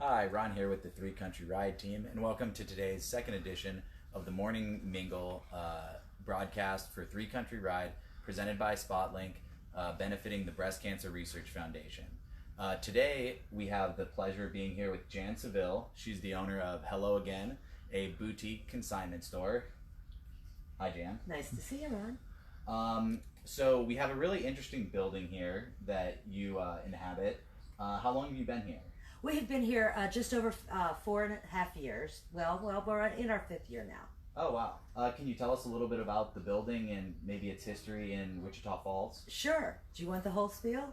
Hi, Ron here with the Three Country Ride team, and welcome to today's second edition of the Morning Mingle broadcast for Three Country Ride, presented by SpotLink, benefiting the Breast Cancer Research Foundation. Today, we have the pleasure of being here with Jan Saville. She's the owner of Hello Again, a boutique consignment store. Hi, Jan. Nice to see you, Ron. So we have a really interesting building here that you inhabit. How long have you been here? We have been here just over 4.5 years. Well, we're in our 5th year now. Oh, wow. Can you tell us a little bit about the building and maybe its history in Wichita Falls? Sure. Do you want the whole spiel?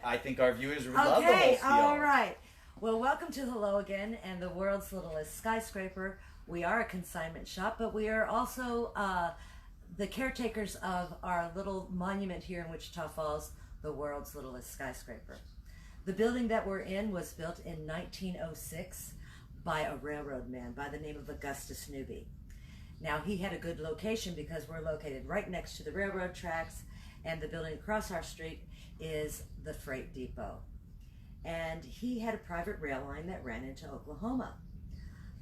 I think our viewers would love the whole Okay, spiel. all right. Well, welcome to Hello Again and the world's littlest skyscraper. We are a consignment shop, but we are also the caretakers of our little monument here in Wichita Falls, the world's littlest skyscraper. The building that we're in was built in 1906 by a railroad man by the name of Augustus Newby. Now, he had a good location because we're located right next to the railroad tracks, and the building across our street is the freight depot. And he had a private rail line that ran into Oklahoma.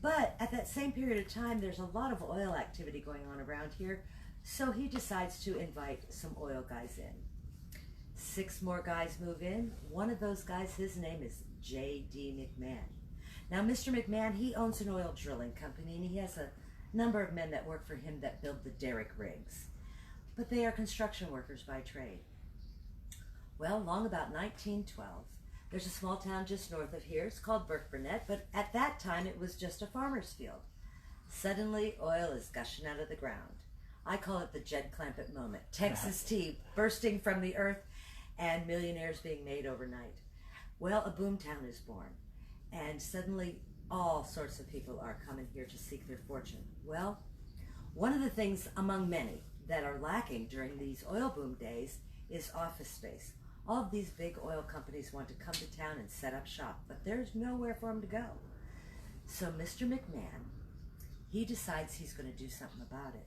But at that same period of time, there's a lot of oil activity going on around here, so he decides to invite some oil guys in. 6 more guys move in. One of those guys, his name is J.D. McMahon. Now, Mr. McMahon, he owns an oil drilling company, and he has a number of men that work for him that build the derrick rigs. But they are construction workers by trade. Well, along about 1912, there's a small town just north of here. It's called Burke-Burnett, but at that time, it was just a farmer's field. Suddenly, oil is gushing out of the ground. I call it the Jed Clampett moment. Texas tea bursting from the earth, and millionaires being made overnight. Well, a boomtown is born, and suddenly all sorts of people are coming here to seek their fortune. Well, one of the things among many that are lacking during these oil boom days is office space. All of these big oil companies want to come to town and set up shop, but there's nowhere for them to go. So Mr. McMahon, he decides he's going to do something about it.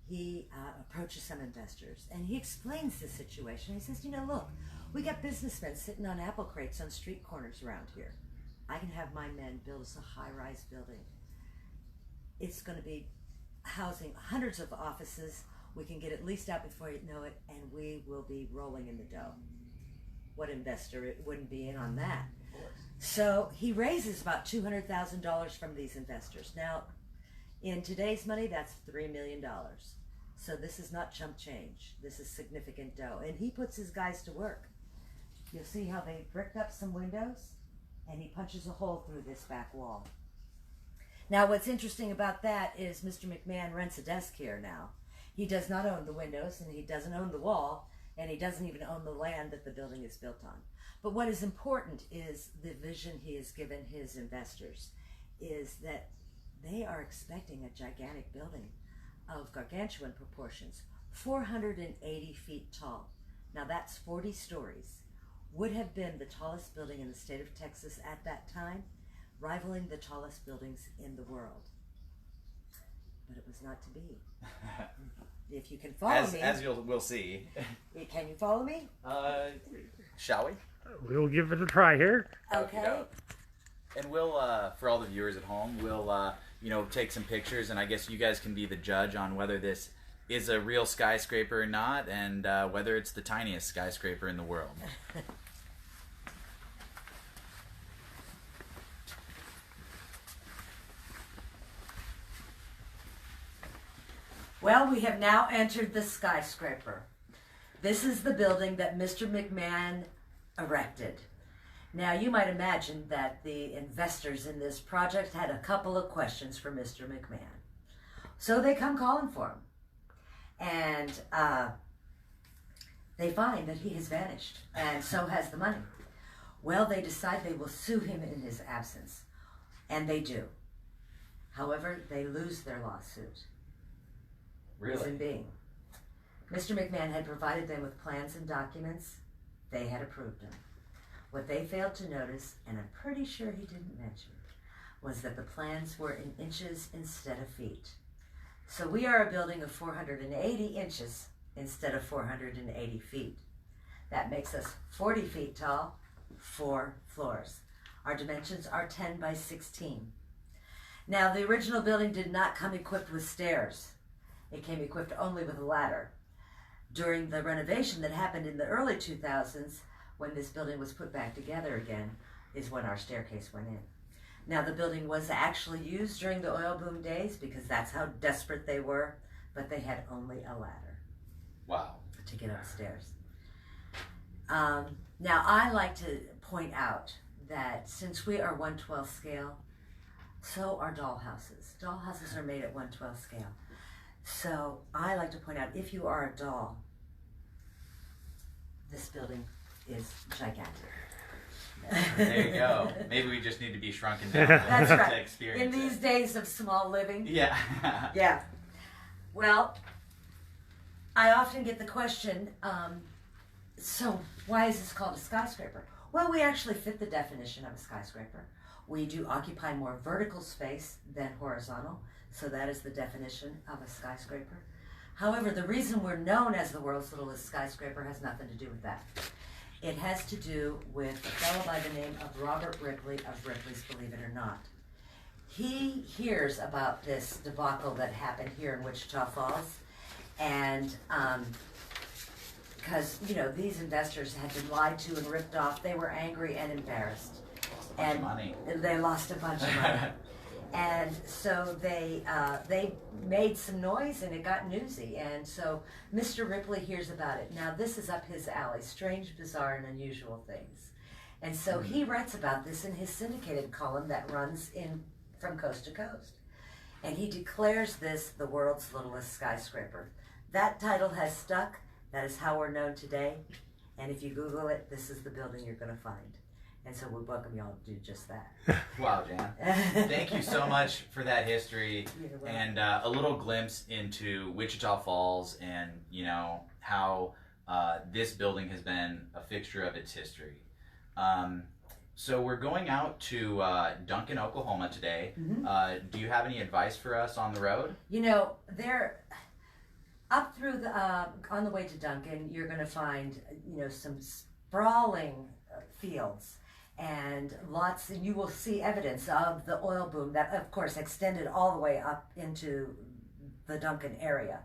He approaches some investors, and he explains the situation. He says, look, we got businessmen sitting on apple crates on street corners around here. I can have my men build us a high-rise building. It's going to be housing hundreds of offices. We can get it leased out before you know it, and we will be rolling in the dough. What investor wouldn't be in on that? So he raises about $200,000 from these investors. Now, in today's money, that's $3 million. So this is not chump change. This is significant dough. And he puts his guys to work. You'll see how they bricked up some windows, and he punches a hole through this back wall. Now, what's interesting about that is Mr. McMahon rents a desk here now. He does not own the windows, and he doesn't own the wall, and he doesn't even own the land that the building is built on. But what is important is the vision he has given his investors is that they are expecting a gigantic building of gargantuan proportions, 480 feet tall. Now that's 40 stories. Would have been the tallest building in the state of Texas at that time, rivaling the tallest buildings in the world. But it was not to be. If you can follow me. As we'll see. Can you follow me? Shall we? We'll give it a try here. Okay. And we'll, for all the viewers at home, we'll, take some pictures, and I guess you guys can be the judge on whether this is a real skyscraper or not, and whether it's the tiniest skyscraper in the world. Well, we have now entered the skyscraper. This is the building that Mr. McMahon erected. Now, you might imagine that the investors in this project had a couple of questions for Mr. McMahon. So they come calling for him. And they find that he has vanished, and so has the money. Well, they decide they will sue him in his absence, and they do. However, they lose their lawsuit. Really? Reason being, Mr. McMahon had provided them with plans and documents. They had approved them. What they failed to notice, and I'm pretty sure he didn't mention, was that the plans were in inches instead of feet. So we are a building of 480 inches instead of 480 feet. That makes us 40 feet tall, 4 floors. Our dimensions are 10 by 16. Now, the original building did not come equipped with stairs. It came equipped only with a ladder. During the renovation that happened in the early 2000s, when this building was put back together again, is when our staircase went in. Now, the building was actually used during the oil boom days because that's how desperate they were, but they had only a ladder. Wow. To get upstairs. Now, I like to point out that since we are 1/12 scale, so are dollhouses. Dollhouses are made at 1/12 scale. So I like to point out, if you are a doll, this building is gigantic. There you go. Maybe we just need to be shrunken down That's to right. experience In these it. days of small living. Yeah. Yeah. Well, I often get the question, so why is this called a skyscraper? Well, we actually fit the definition of a skyscraper. We do occupy more vertical space than horizontal, so that is the definition of a skyscraper. However, the reason we're known as the world's littlest skyscraper has nothing to do with that. It has to do with a fellow by the name of Robert Ripley of Ripley's Believe It or Not. He hears about this debacle that happened here in Wichita Falls, and because, you know, these investors had been lied to and ripped off, they were angry and embarrassed. Bunch of money. They lost a bunch of money. And so they made some noise and it got newsy. And so Mr. Ripley hears about it. Now this is up his alley, strange, bizarre, and unusual things. And so he writes about this in his syndicated column that runs in from coast to coast. And he declares this the world's littlest skyscraper. That title has stuck. That is how we're known today. And if you Google it, this is the building you're going to find. And so we welcome y'all to do just that. Wow, Jan. Thank you so much for that history and a little glimpse into Wichita Falls and, you know, how this building has been a fixture of its history. So we're going out to Duncan, Oklahoma today. Mm-hmm. Do you have any advice for us on the road? You know, they're up through the on the way to Duncan, you're going to find, you know, some sprawling fields and lots, and you will see evidence of the oil boom that, of course, extended all the way up into the Duncan area.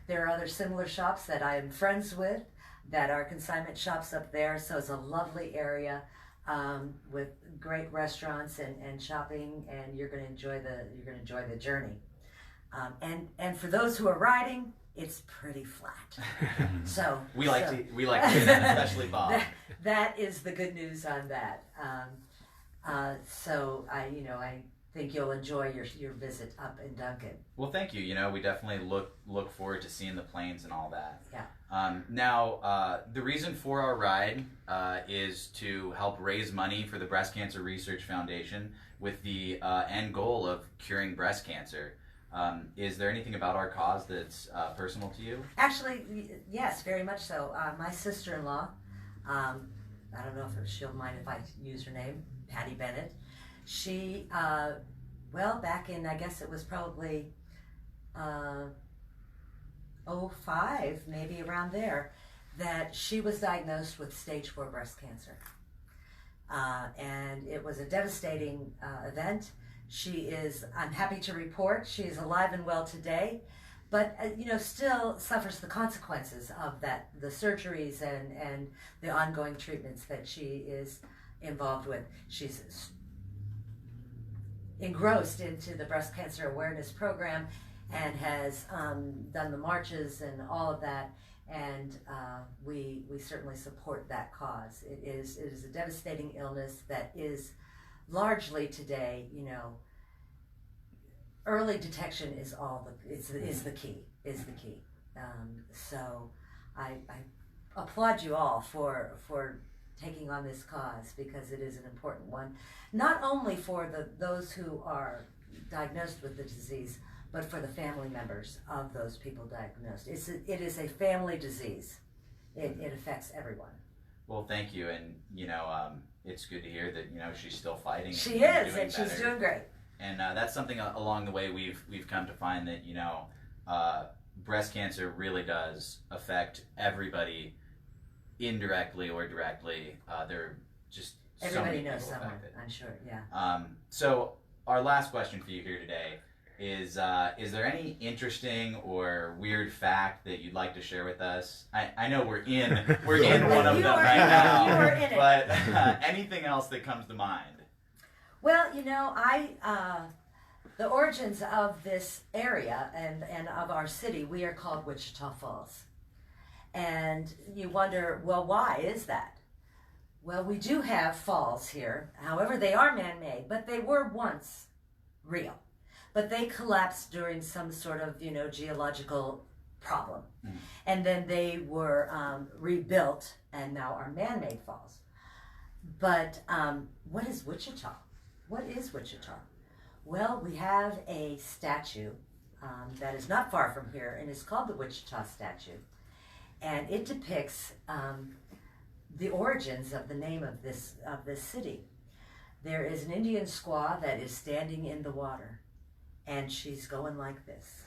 There are other similar shops that I am friends with that are consignment shops up there, so it's a lovely area with great restaurants and shopping, and you're going to enjoy the journey. And for those who are riding, it's pretty flat. So we like to hear that, especially Bob. That is the good news on that. So I think you'll enjoy your visit up in Duncan. Well, thank you. You know, we definitely look forward to seeing the planes and all that. Yeah. Now, the reason for our ride is to help raise money for the Breast Cancer Research Foundation with the end goal of curing breast cancer. Is there anything about our cause that's personal to you? Actually, yes, very much so. My sister-in-law, I don't know if she'll mind if I use her name, Patty Bennett. She, back in, I guess it was probably 05, maybe around there, that she was diagnosed with stage 4 breast cancer. And it was a devastating event. She is, I'm happy to report, she is alive and well today, but still suffers the consequences of that, the surgeries and the ongoing treatments that she is involved with. She's engrossed into the breast cancer awareness program and has done the marches and all of that, and we certainly support that cause. It is a devastating illness that is largely today, early detection is the key. So I applaud you all for taking on this cause, because it is an important one, not only for those who are diagnosed with the disease, but for the family members of those people diagnosed. It is a family disease. It affects everyone. Well, thank you, and it's good to hear that she's still fighting. She is, and she's doing great. And that's something along the way we've come to find that breast cancer really does affect everybody, indirectly or directly. There are just Everybody many knows people someone, affected. I'm sure, yeah. So our last question for you here today is there any interesting or weird fact that you'd like to share with us? I know we're in one of them right now, you are in it. but anything else that comes to mind? Well, the origins of this area and of our city, we are called Wichita Falls. And you wonder, well, why is that? Well, we do have falls here. However, they are man-made, but they were once real. But they collapsed during some sort of, geological problem. Mm. And then they were rebuilt and now are man-made falls. But what is Wichita? What is Wichita? Well, we have a statue that is not far from here, and it's called the Wichita statue. And it depicts the origins of the name of this city. There is an Indian squaw that is standing in the water, and she's going like this.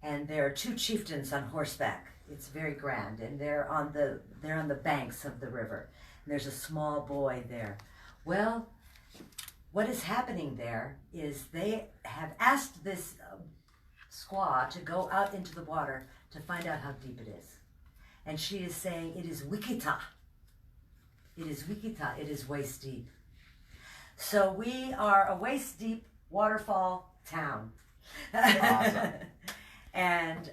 And there are two chieftains on horseback. It's very grand, and they're on the banks of the river. And there's a small boy there. Well, what is happening there is they have asked this squaw to go out into the water to find out how deep it is. And she is saying, it is Wichita. It is Wichita. It is waist deep. So we are a waist deep waterfall town. Awesome. And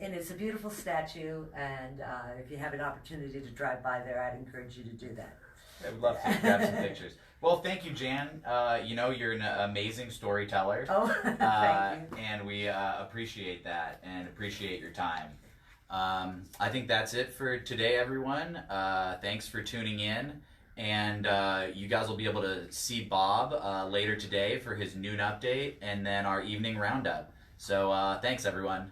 it's a beautiful statue, and if you have an opportunity to drive by there, I'd encourage you to do that. I would love to grab some pictures. Well, thank you, Jan. You're an amazing storyteller. Oh, thank you. And we appreciate that and appreciate your time. I think that's it for today, everyone. Thanks for tuning in. And you guys will be able to see Bob later today for his noon update and then our evening roundup. So thanks, everyone.